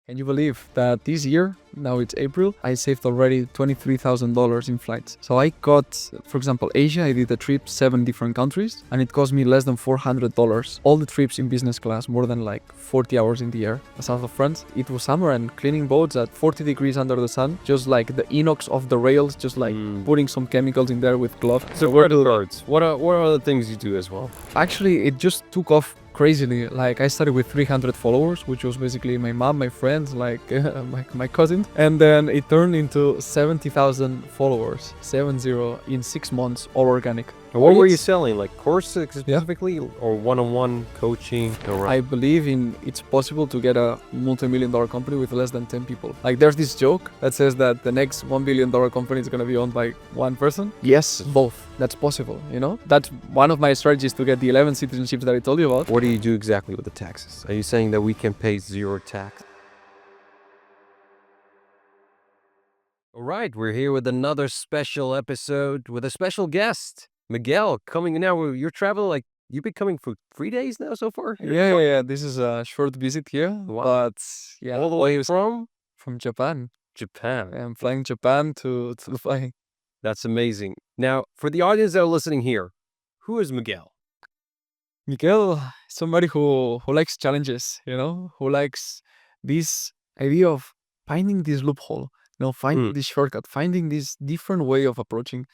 Can you believe that this year, now it's April, I saved already $23,000 in flights? So I got, for example, Asia, I did a trip 7 different countries and it cost me less than $400. All the trips in business class, more than like 40 hours in the air. The south of France, it was summer and cleaning boats at 40 degrees under the sun, just like the inox of the rails, just like putting some chemicals in there with gloves. So what are the things you do as well? Actually, it just took off crazily. Like I started with 300 followers, which was basically my mom, my friends, like my cousins, and then it turned into 70,000 followers, 70 in 6 months, all organic. And what were you selling? Like courses specifically, or one-on-one coaching? I believe it's possible to get a multi-million-dollar company with less than 10 people. Like there's this joke that says that the next $1 billion company is going to be owned by one person. Yes, both. That's possible, you know? That's one of my strategies to get the 11 citizenships that I told you about. What do you do exactly with the taxes? Are you saying that we can pay zero tax? All right, we're here with another special episode with a special guest. Miguel, coming now. You're traveling, like, you've been coming for 3 days now so far? Yeah. This is a short visit here. Wow. But yeah. All the way from Japan. Japan. I'm flying Japan to Dubai. That's amazing. Now, for the audience that are listening here, who is Miguel? Miquel, somebody who likes challenges, you know, who likes this idea of finding this loophole, you know, finding this shortcut, finding this different way of approaching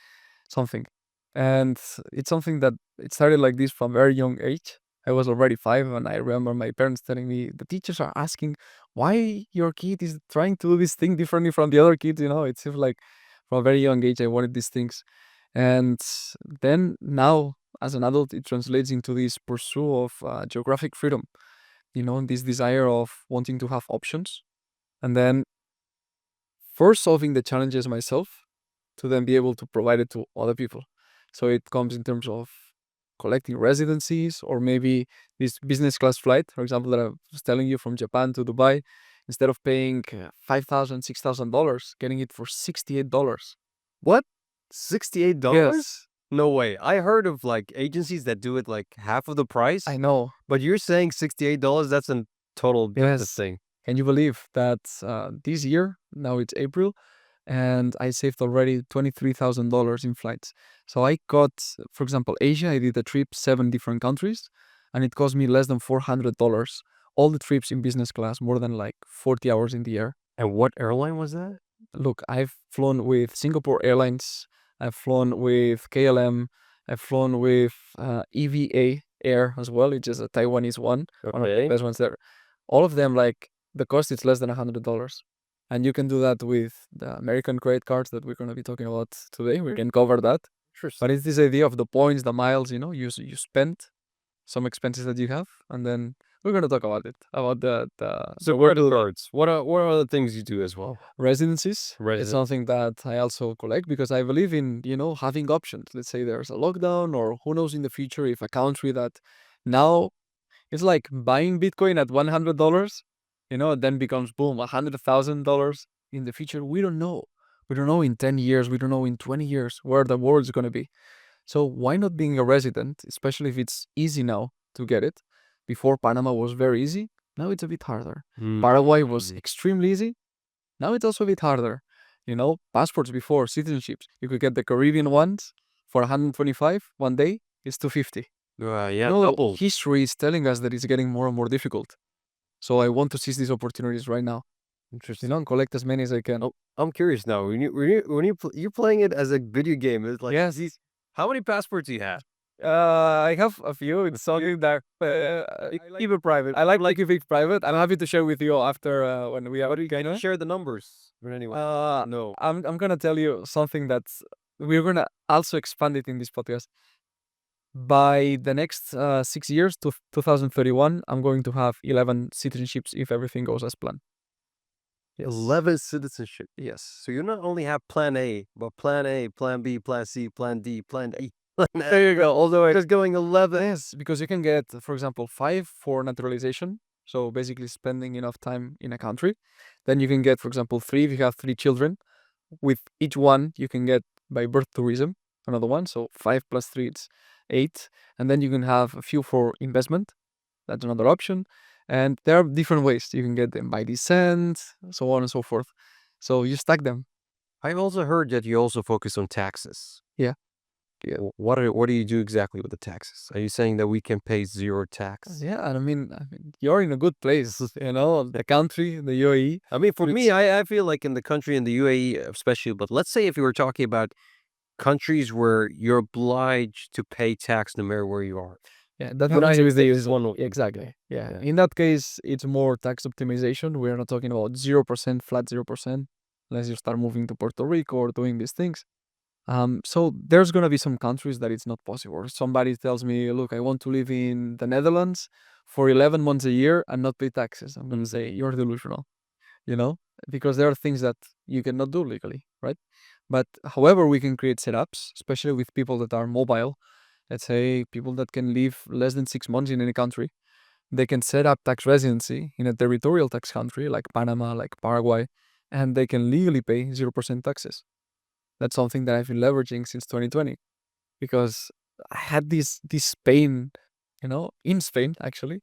something. And it's something that it started like this from a very young age. I was already 5 and I remember my parents telling me, the teachers are asking why your kid is trying to do this thing differently from the other kids, you know. It seems like from a very young age I wanted these things. And then now, as an adult, it translates into this pursuit of geographic freedom, you know, this desire of wanting to have options. And then first solving the challenges myself to then be able to provide it to other people. So it comes in terms of collecting residencies, or maybe this business class flight, for example, that I was telling you from Japan to Dubai, instead of paying $5,000, $6,000, getting it for $68. What? $68? Yes. No way. I heard of like agencies that do it like half of the price. I know. But you're saying $68? That's a total business thing. Can you believe that this year, now it's April, and I saved already $23,000 in flights. So I got, for example, Asia, I did a trip 7 different countries and it cost me less than $400. All the trips in business class, more than like 40 hours in the air. And what airline was that? Look, I've flown with Singapore Airlines, I've flown with KLM, I've flown with EVA Air as well, which is a Taiwanese one, one of the best ones there. All of them, like, the cost is less than $100. And you can do that with the American credit cards that we're going to be talking about today. We can cover that. Sure. But it's this idea of the points, the miles, you know, you spent some expenses that you have, and then we're going to talk about it, about the So what are the things you do as well? Residencies. It's something that I also collect because I believe in, you know, having options. Let's say there's a lockdown, or who knows in the future if a country that now it's like buying Bitcoin at $100, you know, then becomes boom, $100,000 in the future. We don't know. We don't know in 10 years. We don't know in 20 years where the world's going to be. So why not being a resident, especially if it's easy now to get it? Before, Panama was very easy. Now it's a bit harder. Paraguay was extremely easy. Now it's also a bit harder. You know, passports before, citizenships. You could get the Caribbean ones for $125 one day. It's $250. Double. History is telling us that it's getting more and more difficult. So I want to seize these opportunities right now. Interesting. You know, and collect as many as I can. Oh, I'm curious now. When you're playing it as a video game, it's like, yes. How many passports do you have? I have a few. It's something that keep it private. I like keep it private. I'm happy to share with you after when we have. Can you share the numbers? But anyway, no. I'm gonna tell you something that's we're gonna also expand it in this podcast. By the next 6 years to 2031, I'm going to have 11 citizenships if everything goes as planned. 11 citizenship. Yes. So you not only have plan A, but plan A, plan B, plan C, plan D, plan E. There you go. All the way. Just going 11. Yes, because you can get, for example, 5 for naturalization. So basically spending enough time in a country. Then you can get, for example, 3 if you have 3 children. With each one, you can get by birth tourism, another one. So 5 plus 3, it's 8. And then you can have a few for investment. That's another option. And there are different ways. You can get them by descent, so on and so forth. So you stack them. I've also heard that you also focus on taxes. Yeah. What do you do exactly with the taxes? Are you saying that we can pay zero tax? Yeah, and I mean, you're in a good place, the country, the UAE. I mean, for me, I feel like in the country, in the UAE especially, but let's say if you were talking about countries where you're obliged to pay tax no matter where you are. Yeah, that happens United with the States is one of them. exactly. Yeah. Yeah. In that case, it's more tax optimization. We're not talking about 0%, flat 0%, unless you start moving to Puerto Rico or doing these things. So there's gonna be some countries that it's not possible. Or somebody tells me, look, I want to live in the Netherlands for 11 months a year and not pay taxes. I'm gonna say you're delusional, because there are things that you cannot do legally, right? But however, we can create setups, especially with people that are mobile. Let's say people that can live less than 6 months in any country. They can set up tax residency in a territorial tax country like Panama, like Paraguay, and they can legally pay 0% taxes. That's something that I've been leveraging since 2020 because I had this pain, in Spain actually.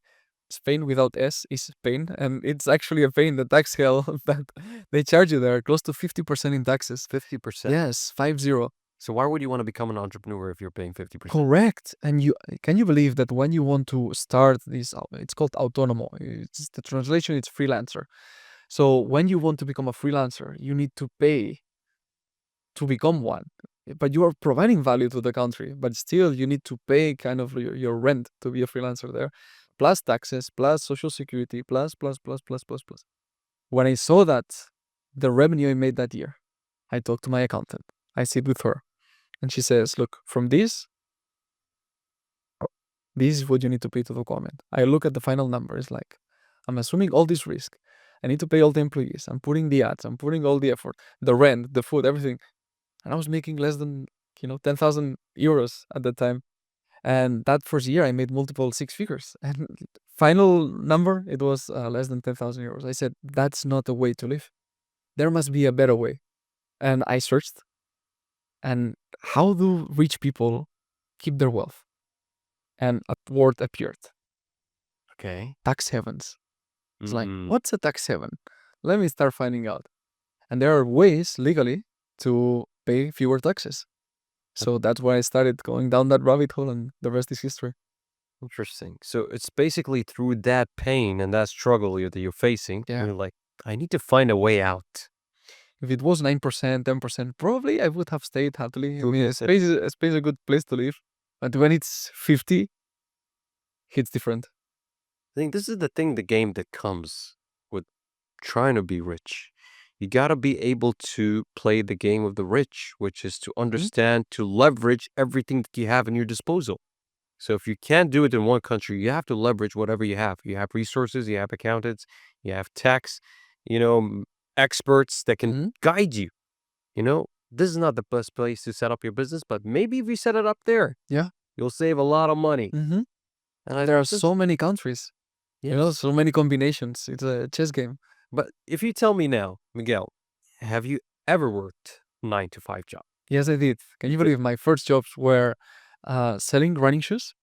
Spain without S is Spain, and it's actually a pain, the tax hell that they charge you there, close to 50% in taxes. 50%? Yes, 50. So why would you want to become an entrepreneur if you're paying 50%? Correct. And can you believe that when you want to start this, it's called autonomo. It's the translation, it's freelancer. So when you want to become a freelancer, you need to pay to become one. But you are providing value to the country, but still you need to pay kind of your rent to be a freelancer there, plus taxes, plus social security, plus. When I saw that, the revenue I made that year, I talked to my accountant. I sit with her and she says, look, from this is what you need to pay to the government. I look at the final number. It's like, I'm assuming all this risk. I need to pay all the employees. I'm putting the ads. I'm putting all the effort, the rent, the food, everything. And I was making less than, 10,000 euros at that time. And that first year I made multiple six figures. And final number, it was less than 10,000 euros. I said, that's not a way to live. There must be a better way. And I searched. And how do rich people keep their wealth? And a word appeared. Okay. Tax havens. It's like, what's a tax haven? Let me start finding out. And there are ways legally to pay fewer taxes. So that's why I started going down that rabbit hole, and the rest is history. Interesting. So it's basically through that pain and that struggle that you're facing, you're like, I need to find a way out. If it was 9%, 10%, probably I would have stayed happily. I mean, Spain is a good place to live. But when it's 50, it's different. I think this is the game that comes with trying to be rich. You got to be able to play the game of the rich, which is to understand, to leverage everything that you have in your disposal. So if you can't do it in one country, you have to leverage whatever you have. You have resources, you have accountants, you have tax, experts that can guide you. This is not the best place to set up your business, but maybe if you set it up there, you'll save a lot of money. And there are so many countries, so many combinations. It's a chess game. But if you tell me now, Miguel, have you ever worked 9-to-5 job? Yes, I did. Can you believe my first jobs were selling running shoes?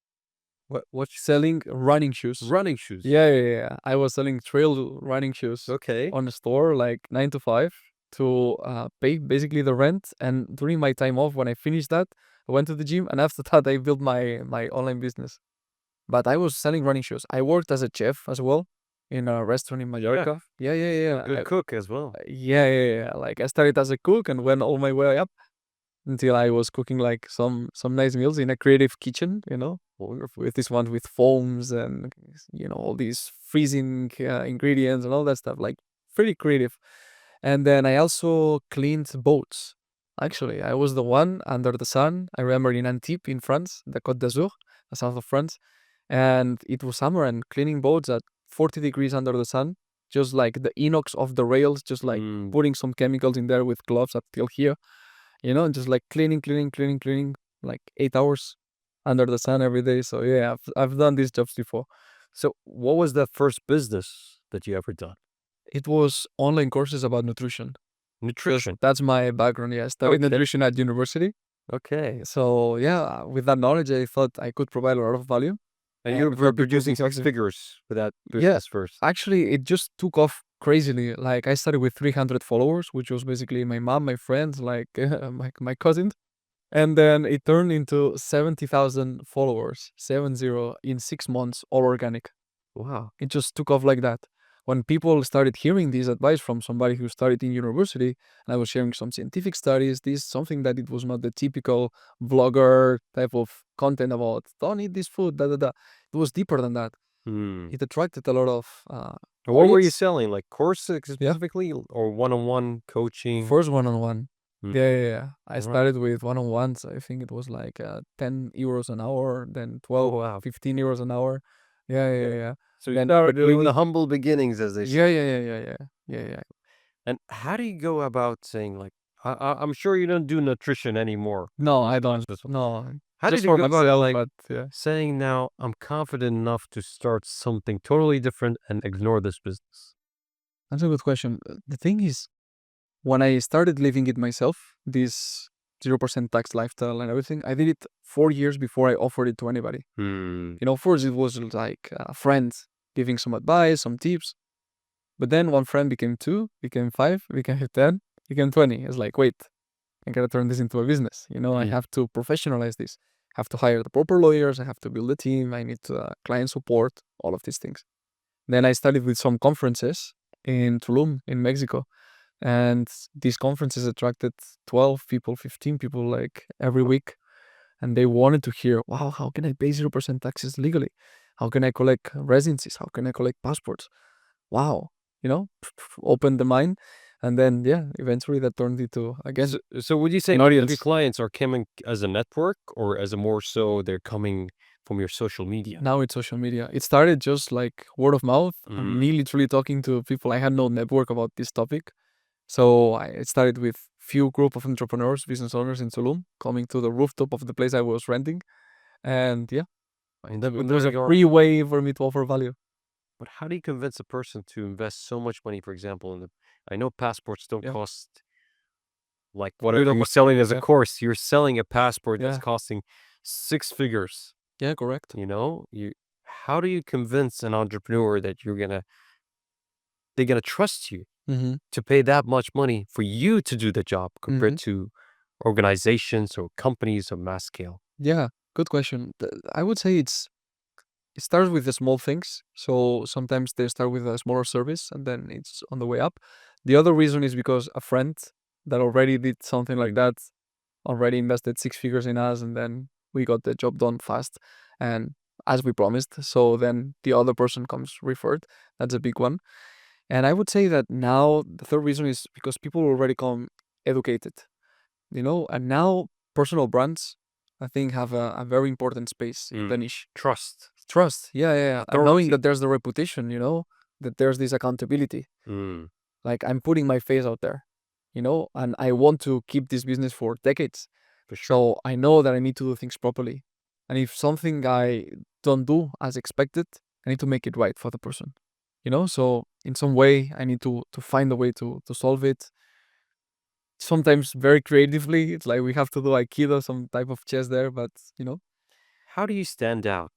What? Selling running shoes. Running shoes? Yeah. I was selling trail running shoes. Okay. On a store, like 9 to 5 to pay basically the rent. And during my time off, when I finished that, I went to the gym, and after that, I built my online business. But I was selling running shoes. I worked as a chef as well in a restaurant in Mallorca. Yeah. Good cook as well. Yeah. Like I started as a cook and went all my way up until I was cooking like some nice meals in a creative kitchen, with this one with foams and all these freezing ingredients and all that stuff, like pretty creative. And then I also cleaned boats. Actually, I was the one under the sun. I remember in Antibes in France, the Côte d'Azur, the south of France, and it was summer, and cleaning boats at 40 degrees under the sun, just like the inox of the rails, just like putting some chemicals in there with gloves up till here, and just like cleaning, like 8 hours under the sun every day. So yeah, I've done these jobs before. So what was the first business that you ever done? It was online courses about nutrition. Nutrition? That's my background. Yeah, I studied nutrition at university. Okay. So yeah, with that knowledge, I thought I could provide a lot of value. And you before were people producing think six actually- figures for that Yeah. business first. Actually, it just took off crazily. Like I started with 300 followers, which was basically my mom, my friends, like my cousins. And then it turned into 70,000 followers, 70 in 6 months, all organic. Wow. It just took off like that. When people started hearing this advice from somebody who studied in university, and I was sharing some scientific studies, this something that it was not the typical vlogger type of content about don't eat this food, da da da. It was deeper than that. It attracted a lot of And what were you audience. selling? Like courses specifically or one-on-one coaching? First one-on-one. Mm. Yeah. I Alright. started with one-on-ones. I think it was like 10 euros an hour, then 12, Oh, wow. 15 euros an hour. Yeah. So you Then started with really- the humble beginnings, as they say. Yeah. And how do you go about saying, like, I'm sure you don't do nutrition anymore. No, I don't. No. How Just did you for go about, myself, like, but yeah. saying now I'm confident enough to start something totally different and ignore this business? That's a good question. The thing is, when I started living it myself, this 0% tax lifestyle and everything, I did it 4 years before I offered it to anybody. First it was like a friend giving some advice, some tips. But then one friend became 2, became 5, became 10, became 20. It's like, wait, I gotta turn this into a business. I have to professionalize this. I have to hire the proper lawyers. I have to build a team. I need client support, all of these things. Then I started with some conferences in Tulum, in Mexico. And these conferences attracted 12 people, 15 people like every week. And they wanted to hear, wow, how can I pay 0% taxes legally? How can I collect residencies? How can I collect passports? Wow, open the mind. And then, eventually that turned into, I guess, So would you say an all of your audience. clients are coming as a network or as a more so they're coming from your social media? Now it's social media. It started just like word of mouth, me literally talking to people. I had no network about this topic. So I started with few group of entrepreneurs, business owners in Tulum, coming to the rooftop of the place I was renting. And And it was a free way for me to offer value. But how do you convince a person to invest so much money, for example, I know passports don't cost like whatever you're selling as a course. You're selling a passport that's costing 6 figures. Yeah, correct. How do you convince an entrepreneur that they're gonna trust you to pay that much money for you to do the job compared to organizations or companies of mass scale? Yeah, good question. I would say it starts with the small things. So sometimes they start with a smaller service and then it's on the way up. The other reason is because a friend that already did something like that already invested 6 figures in us, and then we got the job done fast and as we promised. So then the other person comes referred. That's a big one. And I would say that now the third reason is because people already come educated, and now personal brands, I think, have a very important space in the niche. Trust. Trust. Yeah. And knowing Authority. that there's the reputation, that there's this accountability. Like I'm putting my face out there, and I want to keep this business for decades. For sure. So I know that I need to do things properly. And if something I don't do as expected, I need to make it right for the person. So in some way I need to find a way to solve it. Sometimes very creatively. It's like we have to do Aikido, some type of chess there, but How do you stand out?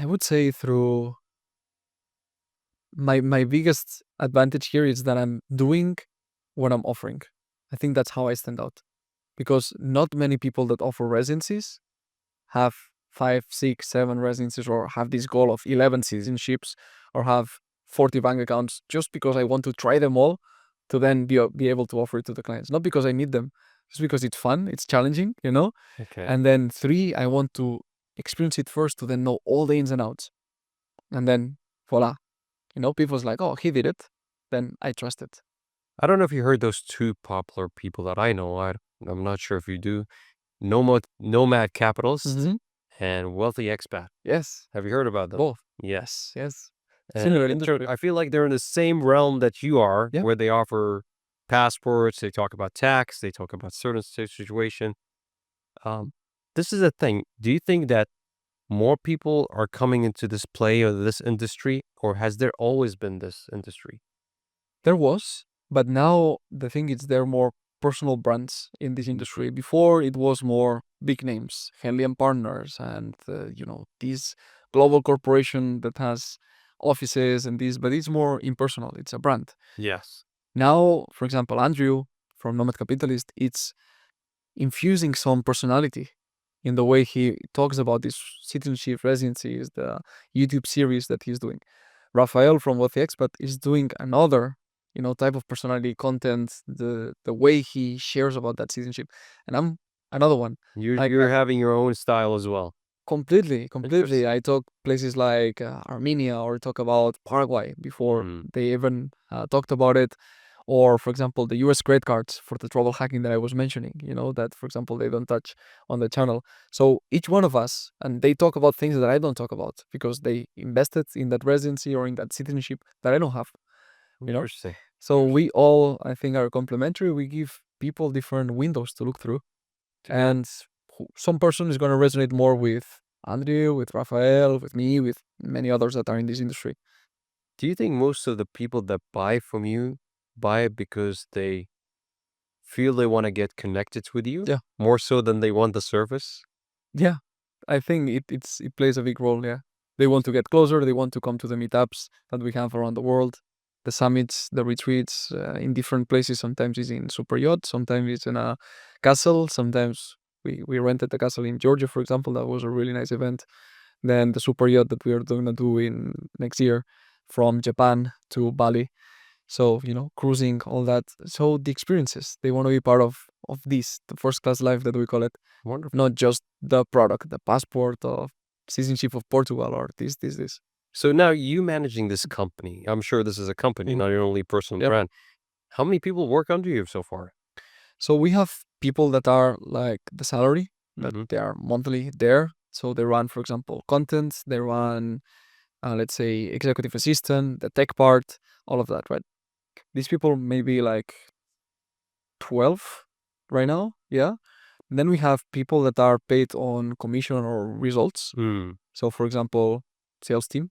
I would say through my biggest advantage here is that I'm doing what I'm offering. I think that's how I stand out. Because not many people that offer residencies have 5, 6, 7 residencies or have this goal of 11 citizenships or have 40 bank accounts just because I want to try them all to then be able to offer it to the clients. Not because I need them, just because it's fun, it's challenging, Okay. And then 3, I want to experience it first to then know all the ins and outs. And then voila, people's like, oh, he did it. Then I trust it. I don't know if you heard those 2 popular people that I know. I'm not sure if you do. Nomad capitalist and wealthy expat. Yes. Have you heard about them? Both. Yes. Yes. And Similar industry. I feel like they're in the same realm that you are, Yeah. where they offer passports, they talk about tax, they talk about certain situation. This is a thing. Do you think that more people are coming into this play or this industry, or has there always been this industry? There was, but now the thing is there are more personal brands in this industry. Before it was more big names, Henley and Partners, and this global corporation that has offices and this, but it's more impersonal. It's a brand. Yes. Now, for example, Andrew from Nomad Capitalist, it's infusing some personality in the way he talks about this citizenship, residencies, the YouTube series that he's doing. Rafael from What the Expat is doing another, type of personality content, the way he shares about that citizenship. And I'm another one. You're having your own style as well. Completely. I talk places like Armenia, or talk about Paraguay before they even talked about it. Or, for example, the US credit cards for the travel hacking that I was mentioning, that, for example, they don't touch on the channel. So each one of us, and they talk about things that I don't talk about because they invested in that residency or in that citizenship that I don't have, Interesting. So we all, I think, are complementary. We give people different windows to look through. And some person is going to resonate more with Andrew, with Rafael, with me, with many others that are in this industry. Do you think most of the people that buy from you buy it because they feel they want to get connected with you? Yeah. More so than they want the service? Yeah. I think it plays a big role, yeah. They want to get closer. They want to come to the meetups that we have around the world, the summits, the retreats in different places. Sometimes it's in super yacht, sometimes it's in a castle, sometimes we rented a castle in Georgia, for example. That was a really nice event. Then the super yacht that we are going to do in next year from Japan to Bali. So, cruising, all that. So the experiences, they want to be part of this, the first class life that we call it. Wonderful. Not just the product, the passport of citizenship of Portugal or this. So now you managing this company, I'm sure this is a company, not your only personal brand. How many people work under you so far? So we have people that are like the salary, that they are monthly there. So they run, for example, content, they run, let's say, executive assistant, the tech part, all of that, right? These people may be like 12 right now, yeah. Then we have people that are paid on commission or results. So, for example, sales team,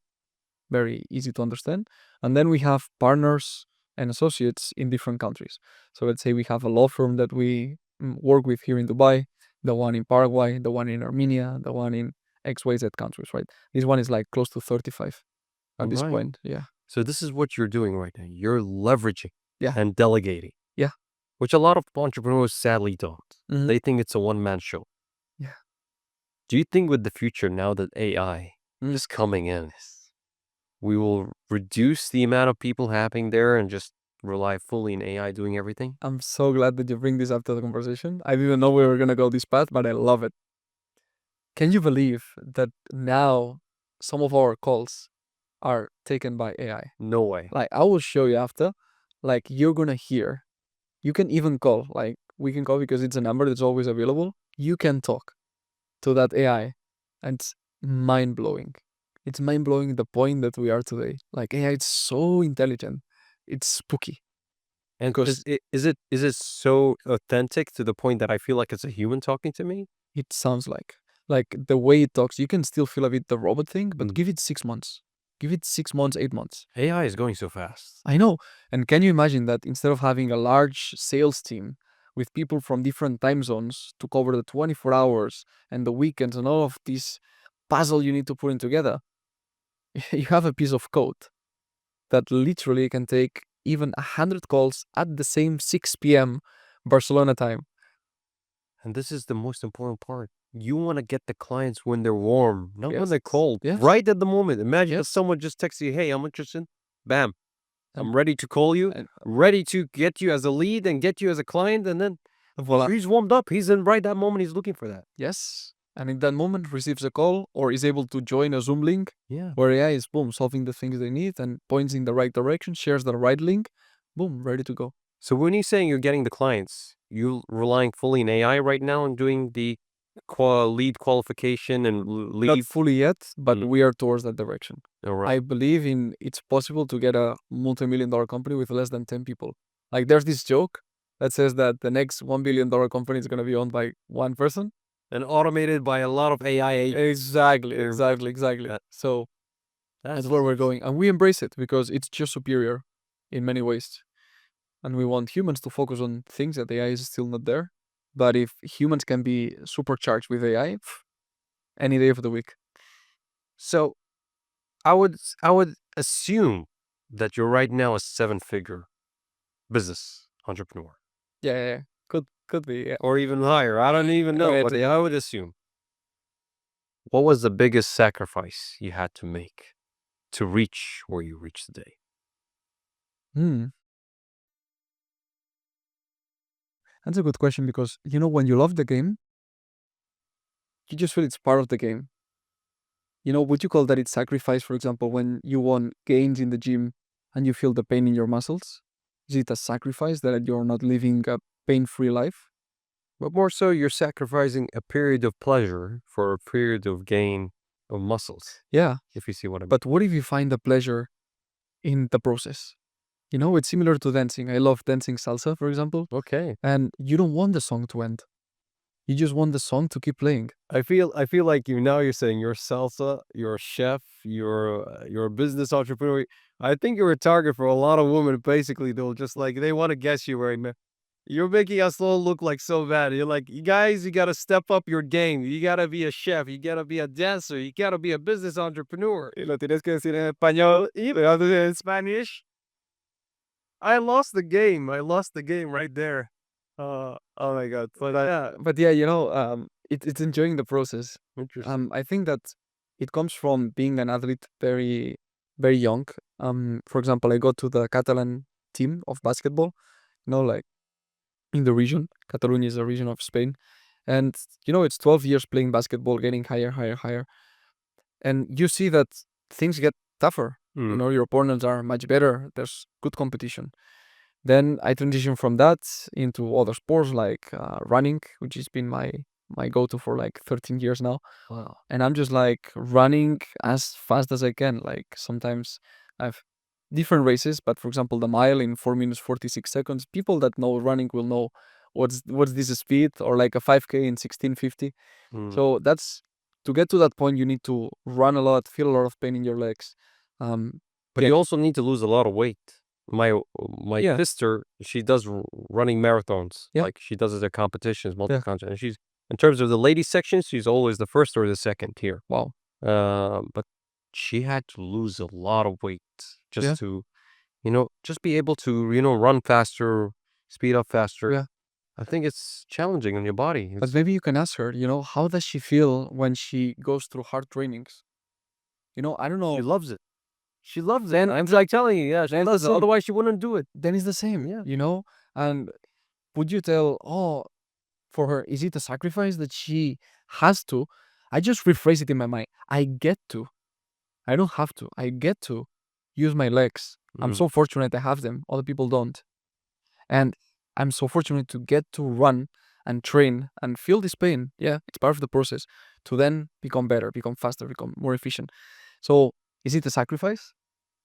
very easy to understand. And then we have partners and associates in different countries. So let's say we have a law firm that we work with here in Dubai, the one in Paraguay, the one in Armenia, the one in XYZ countries, right? This one is like close to 35 at this point, yeah. So this is what you're doing right now. You're leveraging and delegating. Yeah. Which a lot of entrepreneurs sadly don't. Mhm. They think it's a one-man show. Yeah. Do you think with the future, now that AI is coming in, we will reduce the amount of people happening there and just rely fully on AI doing everything? I'm so glad that you bring this up to the conversation. I didn't know we were going to go this path, but I love it. Can you believe that now some of our calls are taken by AI? No way. Like, I will show you after. Like, you're going to hear. You can even call. Like, we can call because it's a number that's always available. You can talk to that AI. And it's mind-blowing. It's mind-blowing the point that we are today. Like, AI is so intelligent. It's spooky. And is it so authentic to the point that I feel like it's a human talking to me? It sounds like the way it talks, you can still feel a bit the robot thing, but give it 6 months. Give it 6 months, 8 months. AI is going so fast. I know. And can you imagine that instead of having a large sales team with people from different time zones to cover the 24 hours and the weekends and all of this puzzle you need to put in together, you have a piece of code that literally can take even 100 calls at the same 6 p.m. Barcelona time. And this is the most important part. You want to get the clients when they're warm, not when they're cold. Yes. Right at the moment. Imagine if someone just texts you, hey, I'm interested. Bam. I'm ready to call you, ready to get you as a lead and get you as a client. And then he's warmed up. He's in right that moment. He's looking for that. Yes. And in that moment receives a call or is able to join a Zoom link where AI is, boom, solving the things they need and points in the right direction, shares the right link, boom, ready to go. So when you're saying you're getting the clients, you're relying fully on AI right now and doing the lead qualification and lead? Not fully yet, but we are towards that direction. All right. I believe it's possible to get a multi-million-dollar company with less than 10 people. Like there's this joke that says that the next $1 billion company is going to be owned by one person. And automated by a lot of AI agents. Exactly. So that's where we're going. And we embrace it because it's just superior in many ways. And we want humans to focus on things that AI is still not there. But if humans can be supercharged with AI, any day of the week. So I would assume that you're right now a 7-figure business entrepreneur. Yeah. Could be. Yeah. Or even higher. I don't even know, but I would assume. What was the biggest sacrifice you had to make to reach where you reach today? That's a good question because, when you love the game, you just feel it's part of the game. Would you call that it's sacrifice, for example, when you want gains in the gym and you feel the pain in your muscles? Is it a sacrifice that you're not living a pain-free life? But more so, you're sacrificing a period of pleasure for a period of gain of muscles, Yeah. if you see what I mean. But what if you find the pleasure in the process? It's similar to dancing. I love dancing salsa, for example. Okay. And you don't want the song to end. You just want the song to keep playing. I feel like you're saying you're salsa, you're a chef, you're a business entrepreneur. I think you're a target for a lot of women. Basically, they'll just they want to guess you right now. You're making us all look like so bad. You're like, you guys, you got to step up your game. You got to be a chef. You got to be a dancer. You got to be a business entrepreneur. Y lo tienes que decir en español y lo haces en Spanish. I lost the game. I lost the game right there. Oh my God. But yeah, it's enjoying the process. Interesting. I think that it comes from being an athlete very, very young. For example, I go to the Catalan team of basketball, like in the region. Catalonia is a region of Spain. And, it's 12 years playing basketball, getting higher, higher, higher. And you see that things get tougher. Your opponents are much better. There's good competition. Then I transitioned from that into other sports like running, which has been my go-to for 13 years now. Wow. And I'm just running as fast as I can. Like sometimes I've different races, but for example, the mile in 4 minutes 46 seconds. People that know running will know what's this speed, or a 5K in 16:50. So that's to get to that point. You need to run a lot, feel a lot of pain in your legs. But you also need to lose a lot of weight. My Yeah. sister, she does running marathons. Yeah. Like she does it at competitions, multi-continent. And she's, in terms of the ladies section, she's always the first or the second here. Wow. But she had to lose a lot of weight just to, just be able to, run faster, speed up faster. Yeah. I think it's challenging on your body. But maybe you can ask her, how does she feel when she goes through hard trainings? I don't know. She loves it. She loves it. I'm telling you, yeah, she loves it. Otherwise, she wouldn't do it. Then it's the same, Yeah. And would you tell, for her, is it a sacrifice that she has to? I just rephrase it in my mind. I get to. I don't have to. I get to use my legs. I'm so fortunate I have them. Other people don't. And I'm so fortunate to get to run and train and feel this pain. Yeah, it's part of the process to then become better, become faster, become more efficient. So is it a sacrifice?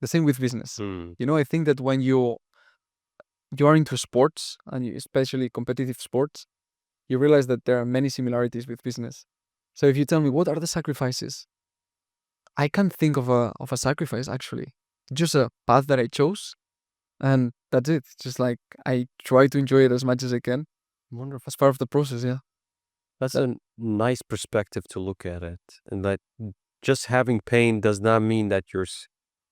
The same with business. I think that when you are into sports, and especially competitive sports, you realize that there are many similarities with business. So if you tell me what are the sacrifices, I can't think of a sacrifice actually. Just a path that I chose, and that's it. Just I try to enjoy it as much as I can. Wonderful. As part of the process, yeah. That's a nice perspective to look at it, and that just having pain does not mean that you're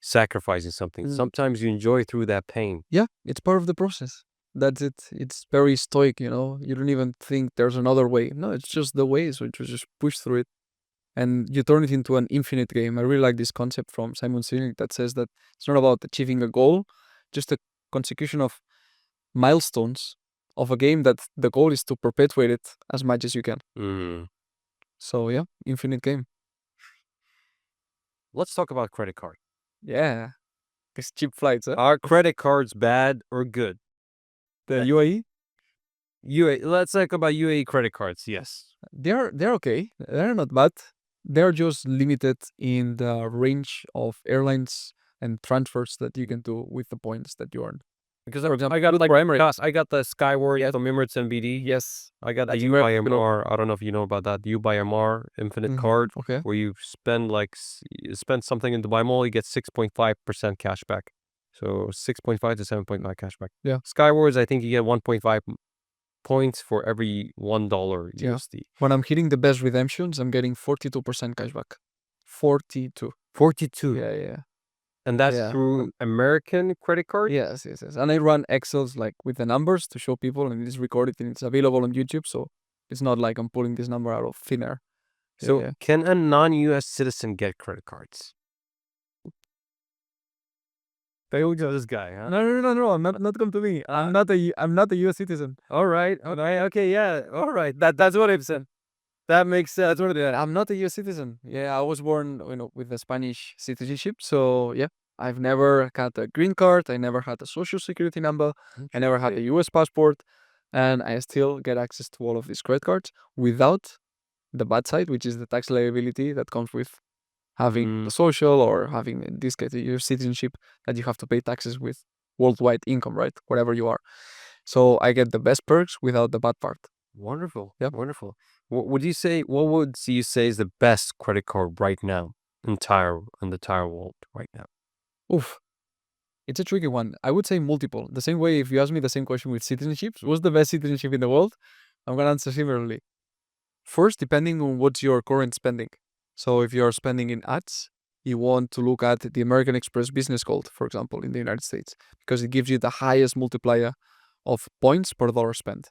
sacrificing something. Sometimes you enjoy through that pain. Yeah, it's part of the process. That's it. It's very stoic, You don't even think there's another way. No, it's just the way, so you just push through it. And you turn it into an infinite game. I really like this concept from Simon Sinek that says that it's not about achieving a goal, just a consecution of milestones of a game that the goal is to perpetuate it as much as you can. So yeah, infinite game. Let's talk about credit card. Yeah. It's cheap flights, huh? Are credit cards bad or good? The UAE? Let's talk about UAE credit cards, yes. They're okay. They're not bad. They're just limited in the range of airlines and transfers that you can do with the points that you earn. Because, for example, I got I got the Skywars from Emirates NBD. Yes. I got the UBIMR. I don't know if you know about that. UBIMR Infinite Card, Okay. where you spend something in Dubai Mall, you get 6.5% cash back. So 6.5 to 7.9 cash back. Yeah. Skywars, I think you get 1.5 points for every $1 Yeah. USD. When I'm hitting the best redemptions, I'm getting 42% cashback. 42. 42. Yeah. And that's Yeah. through American credit card? Yes. And I run Excels like with the numbers to show people, and it's recorded and it's available on YouTube. So it's not like I'm pulling this number out of thin air. So Yeah. can a non-US citizen get credit cards? They will go this guy, huh? No. I'm not come to me. I'm not a US citizen. All right. Okay. Yeah. All right. That's what I've said. That makes sense. That's what it is. I'm not a US citizen. Yeah, I was born, with the Spanish citizenship. So yeah, I've never had a green card. I never had a social security number. I never had a US passport, and I still get access to all of these credit cards without the bad side, which is the tax liability that comes with having the social or having, in this case, your citizenship, that you have to pay taxes with worldwide income, right? Wherever you are. So I get the best perks without the bad part. Wonderful. Yep. Wonderful. What would you say is the best credit card right now in the entire world right now? Oof. It's a tricky one. I would say multiple. The same way, if you ask me the same question with citizenships, what's the best citizenship in the world? I'm going to answer similarly. First, depending on what's your current spending. So if you're spending in ads, you want to look at the American Express Business Gold, for example, in the United States, because it gives you the highest multiplier of points per dollar spent.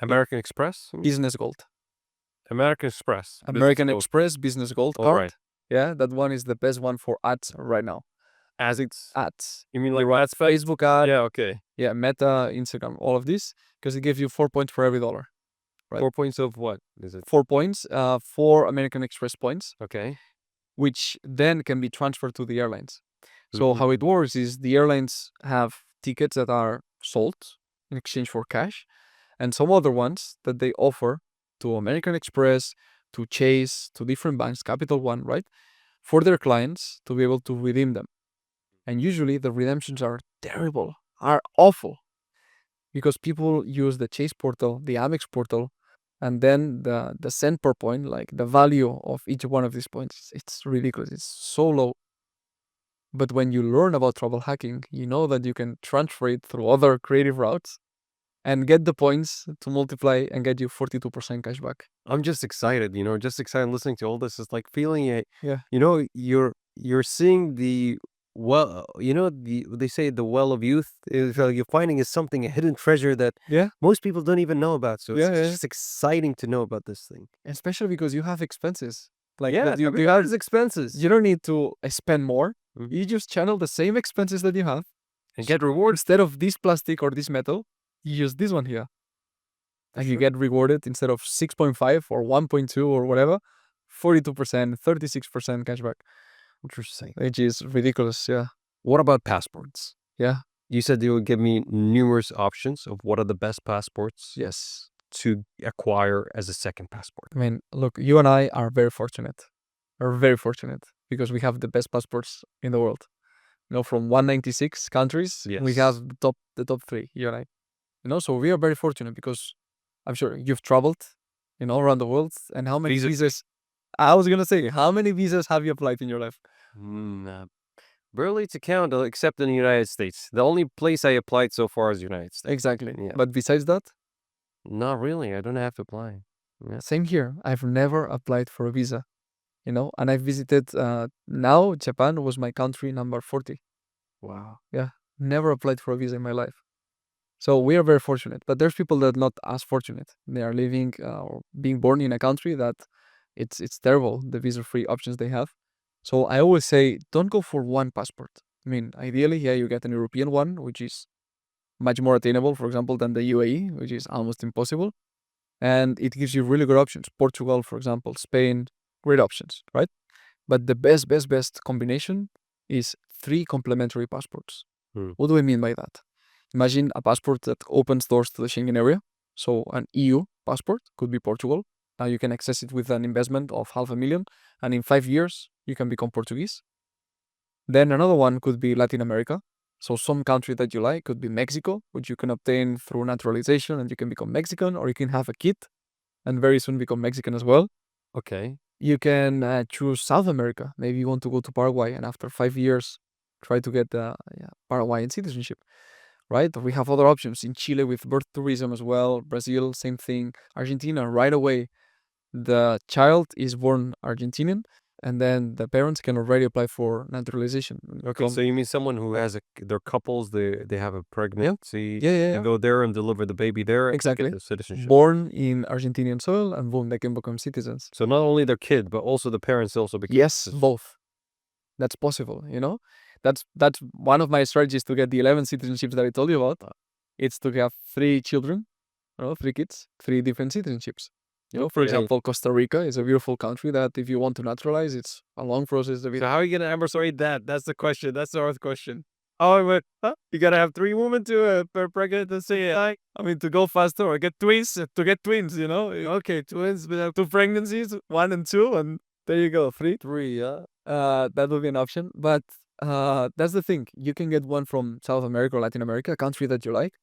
American Express? Business Gold. American Express. American Express Business Gold All card. right. Yeah, that one is the best one for ads right now. As it's Ads. you mean like ads, Facebook ad, Yeah, okay. yeah, Meta, Instagram, all of this, because it gives you 4 points for every dollar. Right. 4 points of what is it? 4 points, 4 American Express points, Okay. which then can be transferred to the airlines. So how it works is the airlines have tickets that are sold in exchange for cash, and some other ones that they offer to American Express, to Chase, to different banks, Capital One, right, for their clients to be able to redeem them. And usually the redemptions are terrible, are awful, because people use the Chase portal, the Amex portal, and then the cent per point, like the value of each one of these points, it's ridiculous. It's so low. But when you learn about travel hacking, you know that you can transfer it through other creative routes and get the points to multiply and get you 42% cashback. I'm just excited, just excited listening to all this. It's like feeling it. Yeah. You're seeing the they say the well of youth is you're finding is something, a hidden treasure that most people don't even know about. So it's just exciting to know about this thing. Especially because you have expenses. Like you have expenses. You don't need to spend more. You just channel the same expenses that you have and get rewarded. Instead of this plastic or this metal, you use this one here. And you get rewarded instead of 6.5 or 1.2 or whatever, 42%, 36% cashback. Interesting. Which is ridiculous, yeah. What about passports? Yeah. You said you would give me numerous options of what are the best passports to acquire as a second passport. I mean, look, you and I are very fortunate. We're very fortunate because we have the best passports in the world. From 196 countries, we have the top 3, you and I. So we are very fortunate because I'm sure you've traveled, around the world. And how many visas? I was gonna say, how many visas have you applied in your life? Barely to count, except in the United States. The only place I applied so far is the United States. Exactly. Yeah. But besides that? Not really. I don't have to apply. Yeah. Same here. I've never applied for a visa, and I've visited, now Japan was my country number 40. Wow. Yeah. Never applied for a visa in my life. So we are very fortunate, but there's people that are not as fortunate. They are living or being born in a country that it's terrible, the visa-free options they have. So I always say, don't go for one passport. I mean, ideally, you get an European one, which is much more attainable, for example, than the UAE, which is almost impossible. And it gives you really good options. Portugal, for example, Spain, great options, right? But the best combination is 3 complementary passports. What do I mean by that? Imagine a passport that opens doors to the Schengen area. So an EU passport could be Portugal. Now you can access it with an investment of $500,000, and in 5 years, you can become Portuguese. Then another one could be Latin America. So some country that you like could be Mexico, which you can obtain through naturalization and you can become Mexican, or you can have a kid and very soon become Mexican as well. Okay. You can choose South America. Maybe you want to go to Paraguay and after 5 years, try to get the Paraguayan citizenship. right? We have other options in Chile with birth tourism as well. Brazil, same thing. Argentina, right away, the child is born Argentinian, and then the parents can already apply for naturalization. Okay, so you mean someone who has they're couples, they have a pregnancy, Yeah. and go there and deliver the baby there, and Exactly. get the citizenship. Born in Argentinian soil, and boom, they can become citizens. So not only their kid, but also the parents also become Yes, citizens. both. That's possible, you know? That's one of my strategies to get the 11 citizenships that I told you about. It's to have 3 children, 3 kids, 3 different citizenships. You know, for Okay. example, Costa Rica is a beautiful country that if you want to naturalize, it's a long process. So how are you gonna amortize that? That's the question. That's the earth question. Oh, but you gotta have 3 women to pregnant to say I mean to go faster or get twins to get twins. You know, okay, twins. We have 2 pregnancies, 1 and 2, and there you go, 3. 3, yeah. That would be an option, but that's the thing. You can get one from South America or Latin America, a country that you like.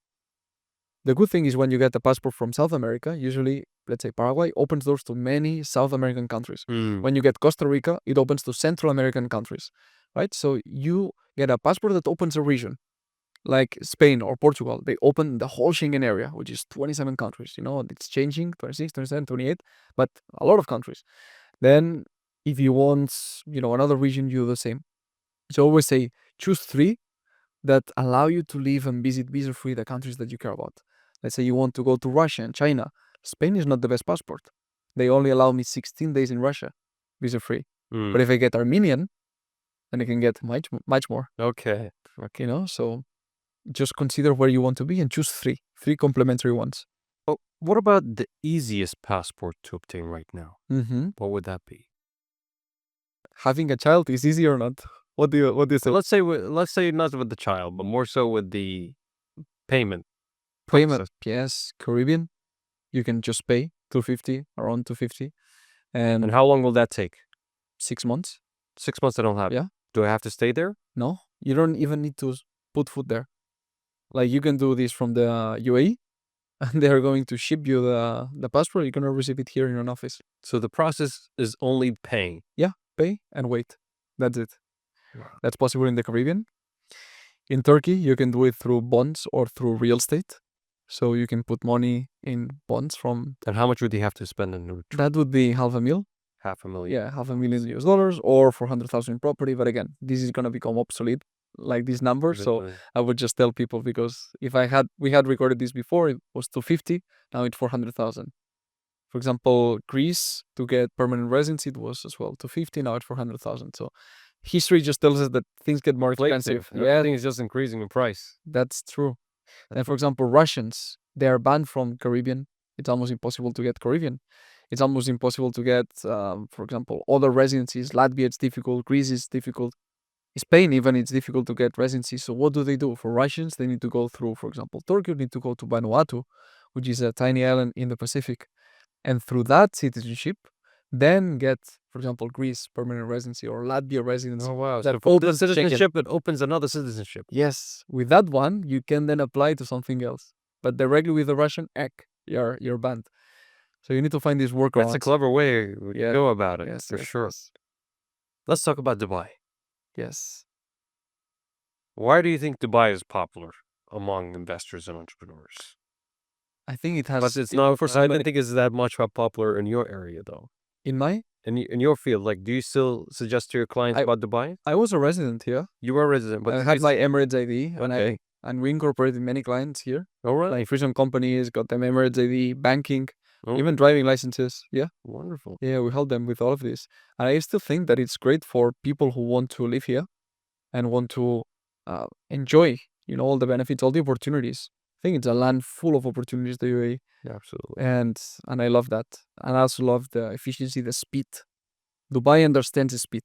The good thing is when you get a passport from South America, usually, let's say Paraguay, opens doors to many South American countries. When you get Costa Rica, it opens to Central American countries, right? So you get a passport that opens a region, like Spain or Portugal. They open the whole Schengen area, which is 27 countries. You know, it's changing, 26, 27, 28, but a lot of countries. Then if you want, you know, another region, you do the same. So I always say, choose 3 that allow you to live and visit visa-free the countries that you care about. Let's say you want to go to Russia and China. Spain is not the best passport. They only allow me 16 days in Russia, visa-free. But if I get Armenian, then I can get much more. Okay. You know, so just consider where you want to be and choose 3 complementary ones. But what about the easiest passport to obtain right now? Mm-hmm. What would that be? Having a child is easy or not? What do you say? Let's say not with the child, but more so with the payment. Payment, yes, Caribbean. You can just pay around 250. And how long will that take? 6 months. 6 months I don't have. Yeah. Do I have to stay there? No, you don't even need to put food there. Like you can do this from the UAE, and they are going to ship you the passport. You're gonna receive it here in an office. So the process is only paying. Yeah, pay and wait. That's it. Wow. That's possible in the Caribbean. In Turkey, you can do it through bonds or through real estate. So you can put money in bonds from. And how much would you have to spend in order? That would be $500,000. $500,000. Yeah, $500,000 or 400,000 in property. But again, this is gonna become obsolete, like this number. So I would just tell people, because if we had recorded this before, it was 250. Now it's 400,000. For example, Greece, to get permanent residency, it was as well 250. Now it's 400,000. So history just tells us that things get more expensive. Yeah, everything is just increasing in price. That's true. And for example, Russians, they are banned from Caribbean. It's almost impossible to get Caribbean. It's almost impossible to get, for example, other residencies. Latvia, it's difficult. Greece is difficult. Spain, even, it's difficult to get residency. So what do? For Russians, they need to go through, for example, Turkey, need to go to Vanuatu, which is a tiny island in the Pacific. And through that citizenship, then get, for example, Greece permanent residency or Latvia residency. Oh, wow. That So opens citizenship, it opens another citizenship. Yes. With that one, you can then apply to something else. But directly with the Russian, you're banned. So you need to find this workaround. That's a clever way to go about it, for sure. Yes. Let's talk about Dubai. Yes. Why do you think Dubai is popular among investors and entrepreneurs? I think it has. But it's not. I don't think it's that much popular in your area, though. In my? In your field, like, do you still suggest to your clients about Dubai? I was a resident here. You were a resident, but I had my Emirates ID, okay. and we incorporated many clients here. All right. Like Frisian companies, got them Emirates ID, banking, even driving licenses. Yeah. Wonderful. Yeah, we help them with all of this. And I still think that it's great for people who want to live here and want to enjoy, all the benefits, all the opportunities. I think it's a land full of opportunities, the UAE. Yeah, absolutely. And I love that. And I also love the efficiency, the speed. Dubai understands the speed.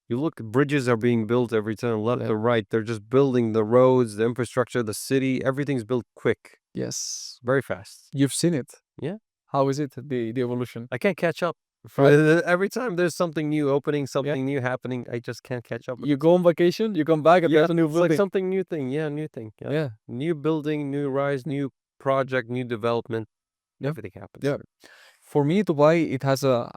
You look, bridges are being built every time, left or right. They're just building the roads, the infrastructure, the city. Everything's built quick. Yes. Very fast. You've seen it. Yeah. How is it, the evolution? I can't catch up. Every time there's something new opening, something new happening, I just can't catch up. You go on vacation, you come back, and there's a new building. It's like something new thing. Yeah, new thing. Yeah. New building, new rise, new project, new development. Everything happens. Yeah. For me, Dubai, it has a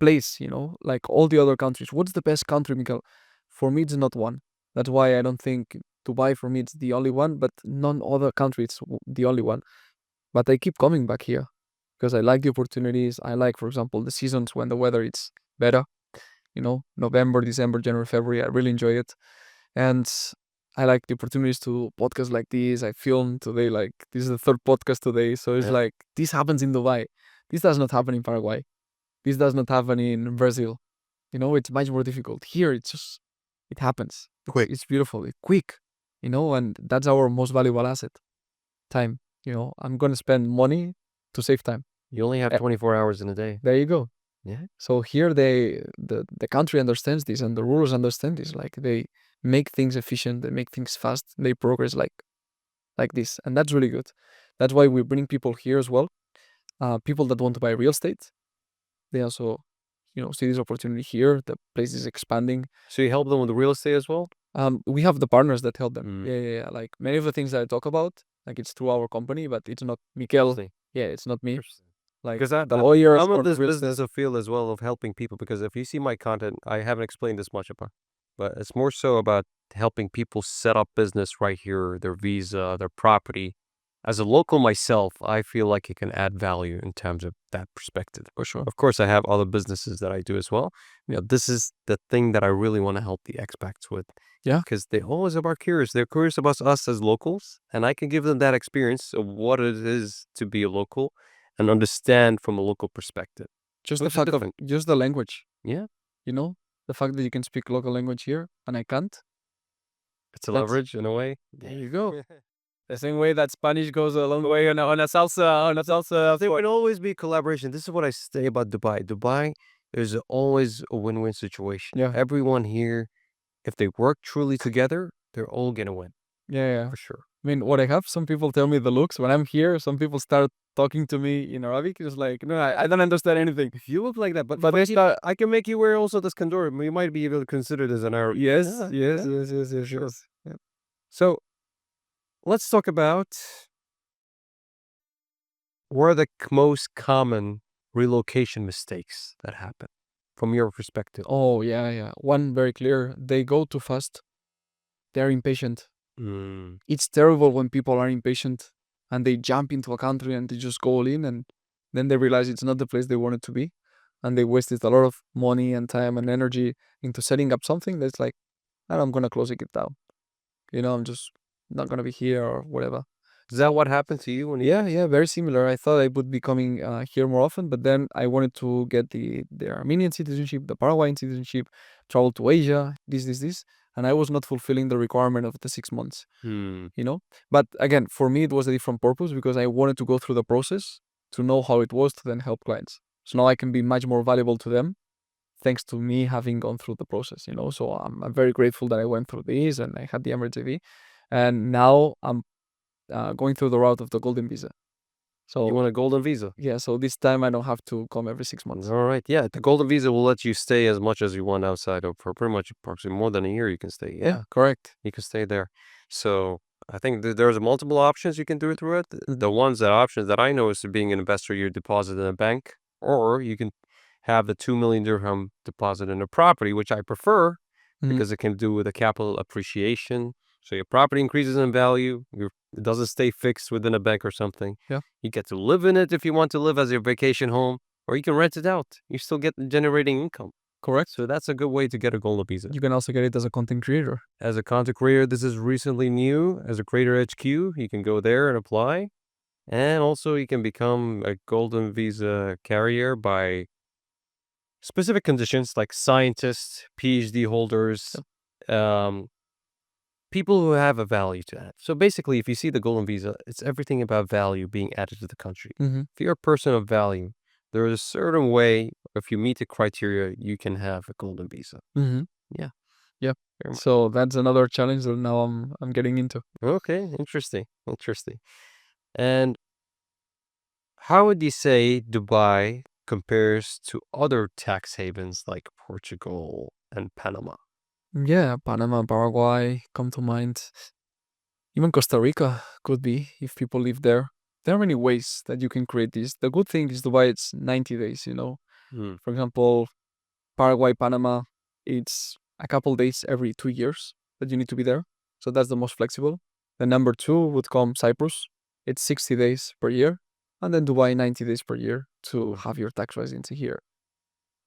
place, like all the other countries. What's the best country, Miquel? For me, it's not one. That's why I don't think Dubai for me it's the only one, but none other country it's the only one. But I keep coming back here because I like the opportunities. I like, for example, the seasons when the weather it's better. November, December, January, February. I really enjoy it, and I like the opportunities to podcast like this. I filmed today, like this is the third podcast today, so it's like this happens in Dubai. This does not happen in Paraguay. This does not happen in Brazil. It's much more difficult. Here, it happens. Quick. It's beautiful. It's quick. And that's our most valuable asset, time. I'm gonna spend money to save time. You only have 24 hours in a day. There you go. Yeah. So here the country understands this and the rulers understand this. Like they make things efficient, they make things fast, they progress like this, and that's really good. That's why we bring people here as well. People that want to buy real estate, they also see this opportunity here. The place is expanding. So you help them with the real estate as well? We have the partners that help them. Yeah. Like many of the things that I talk about, like it's through our company, but it's not Miquel. Yeah, it's not me. Like because the lawyers. I'm in this business of field as well of helping people, because if you see my content, I haven't explained this much about, but it's more so about helping people set up business right here, their visa, their property. As a local myself, I feel like it can add value in terms of that perspective. For sure. Of course, I have other businesses that I do as well. This is the thing that I really want to help the expats with. Yeah. Because they always are curious. They're curious about us as locals, and I can give them that experience of what it is to be a local and understand from a local perspective. Just the fact of just the language. Yeah. The fact that you can speak local language here and I can't. It's a leverage in a way. There you go. The same way that Spanish goes a long way on a salsa. There will always be collaboration. This is what I say about Dubai. Dubai, there's always a win-win situation. Yeah. Everyone here, if they work truly together, they're all gonna win. Yeah. For sure. I mean, what I have, some people tell me the looks. When I'm here, some people start talking to me in Arabic. It's like, no, I don't understand anything. If you look like that, but I can make you wear also this kandor. You might be able to consider this an Arab. Yes. Sure. Yeah. So, let's talk about what are the most common relocation mistakes that happen from your perspective. Oh, yeah. One very clear. They go too fast. They're impatient. It's terrible when people are impatient and they jump into a country and they just go all in, and then they realize it's not the place they wanted to be, and they wasted a lot of money and time and energy into setting up something that's like, I'm gonna close it down. I'm just not gonna be here or whatever. Is that what happened to you? Yeah, very similar. I thought I would be coming here more often, but then I wanted to get the Armenian citizenship, the Paraguayan citizenship, travel to Asia, this, and I was not fulfilling the requirement of the 6 months. But again, for me, it was a different purpose because I wanted to go through the process to know how it was to then help clients. So now I can be much more valuable to them thanks to me having gone through the process, So I'm very grateful that I went through this and I had the Emirates AV, and now I'm going through the route of the golden visa. So you want a golden visa? Yeah, so this time I don't have to come every 6 months. All right. Yeah, the golden visa will let you stay as much as you want outside of, for pretty much approximately more than a year you can stay. Yeah, correct. You can stay there. So I think there's multiple options you can do it through it. The options that I know is being an investor, you deposit in a bank, or you can have the 2 million dirham deposit in a property, which I prefer because it can do with a capital appreciation. So your property increases in value. It doesn't stay fixed within a bank or something. Yeah. You get to live in it if you want to live as your vacation home, or you can rent it out. You still get generating income. Correct. So that's a good way to get a golden visa. You can also get it as a content creator. As a content creator, this is recently new. As a Creator HQ, you can go there and apply. And also you can become a golden visa carrier by specific conditions like scientists, PhD holders, people who have a value to add. So basically, if you see the golden visa, it's everything about value being added to the country. If you're a person of value, there is a certain way, if you meet the criteria, you can have a golden visa. Yeah. So that's another challenge that now I'm getting into. Okay, interesting. And how would you say Dubai compares to other tax havens like Portugal and Panama? Yeah, Panama, Paraguay come to mind. Even Costa Rica could be if people live there. There are many ways that you can create this. The good thing is Dubai, it's 90 days, For example, Paraguay, Panama, it's a couple days every 2 years that you need to be there. So that's the most flexible. Then number 2 would come Cyprus. It's 60 days per year. And then Dubai, 90 days per year to have your tax residency here.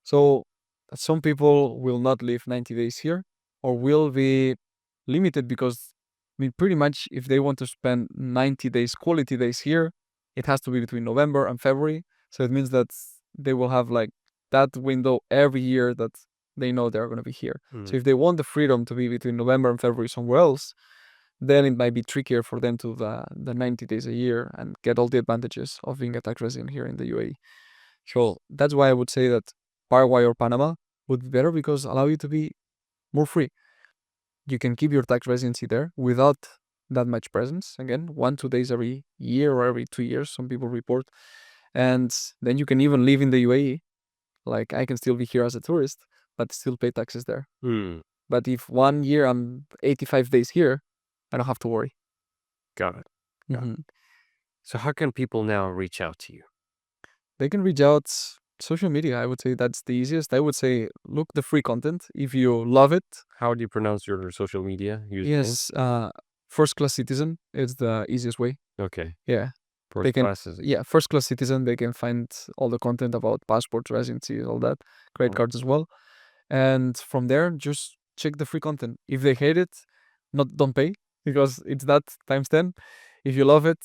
So some people will not live 90 days here or will be limited because, I mean, pretty much if they want to spend 90 days, quality days here, it has to be between November and February. So it means that they will have like that window every year that they know they're going to be here. So if they want the freedom to be between November and February somewhere else, then it might be trickier for them to the 90 days a year and get all the advantages of being a tax resident here in the UAE. So that's why I would say that Paraguay or Panama would be better because allow you to be more free. You can keep your tax residency there without that much presence. Again, 1-2 days every year or every 2 years, some people report. And then you can even live in the UAE. Like I can still be here as a tourist, but still pay taxes there. But if 1 year I'm 85 days here, I don't have to worry. Got it. So how can people now reach out to you? They can reach out social media. I would say that's the easiest. I would say look the free content. If you love it. How do you pronounce your social media username? Yes, First Class Citizen is the easiest way. Okay. Yeah. First Class Citizen. Yeah, First Class Citizen. They can find all the content about passports, residency, all that, credit cards as well. And from there, just check the free content. If they hate it, don't pay because it's that times 10. If you love it,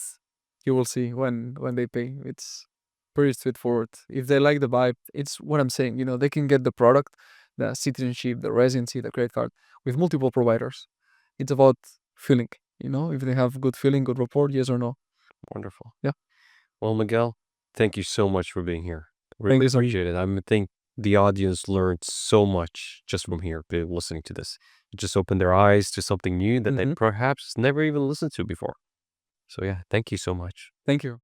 you will see when they pay. It's pretty straightforward. If they like the vibe, it's what I'm saying. They can get the product, the citizenship, the residency, the credit card with multiple providers. It's about feeling. If they have good feeling, good rapport, yes or no. Wonderful. Yeah. Well, Miguel, thank you so much for being here. Really appreciate it. I think the audience learned so much just from here, listening to this. It just opened their eyes to something new that they perhaps never even listened to before. So yeah, thank you so much. Thank you.